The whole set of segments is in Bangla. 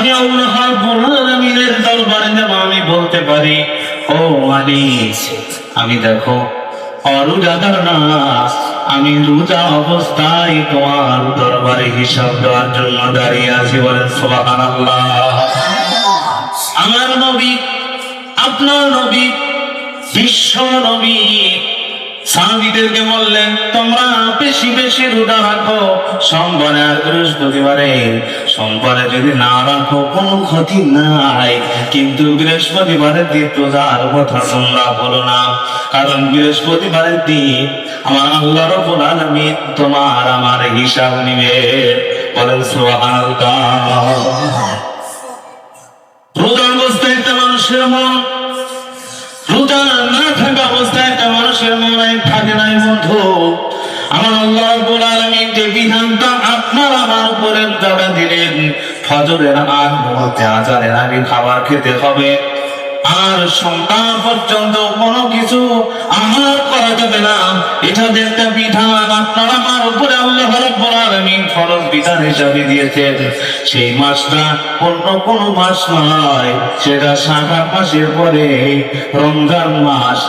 আমি আল্লাহ রাব্বুল আলামিনের দরবারে যাব, আমি বলতে পারি, ও মালিক, আমি দেখো অরোজাদার না, আমি রোজা অবস্থায় তোমার দরবারে হিসাব দেওয়ার জন্য দাঁড়িয়ে আছি। বলেন সুবহানাল্লাহ। আমার নবী, আপনার নবী, বিশ্ব নবী সাহাবীদেরকে বললেন, তোমরা বেশি বেশি রোজা রাখো সোমবারে আর বৃহস্পতিবারে। সোমবারে যদি না রাখো কোনো ক্ষতি নাই, কিন্তু বৃহস্পতিবারের দিন রোজার কথা তোমরা বলো না, কারণ বৃহস্পতিবারের দিন আমার আল্লাহ রাব্বুল আলামিন তোমার আমার হিসাব নিবে। বলেন সুবহানাল্লাহ। রোজা অবস্থায় একটা মানুষের মন, রোজা না থাকা অবস্থায় একটা মানুষের মনে থাকে নাই বন্ধু। আমার আল্লাহ রাব্বুল আলামিন যে বিধানটা আপনার আমার উপরে দাদা দিলেন, ফজরের আগ মুহূর্তে আজানের আগে খাবার খেতে হবে, আর সন্ধ্যা পর্যন্ত কোনো কিছু আহার করা যাবে না, এটা যে একটা বিধান আপনার আমার উপরে আল্লাহ রাব্বুল আলামিন ফরজ বিধান হিসাবে দিয়েছেন। সেই মাসটা অন্য কোনো মাস নয়, সেটা শাবান মাসের পরে রমজান মাস।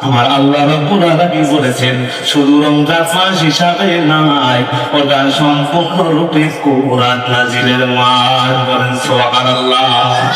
আমার আল্লাহ রাব্বুল আলামিন বলেছেন শুধু রমজান মাস হিসাবে নয়, ওটা সম্পূর্ণরূপে কোরআন নাজিলের মাস। বলেন সুবহানাল্লাহ।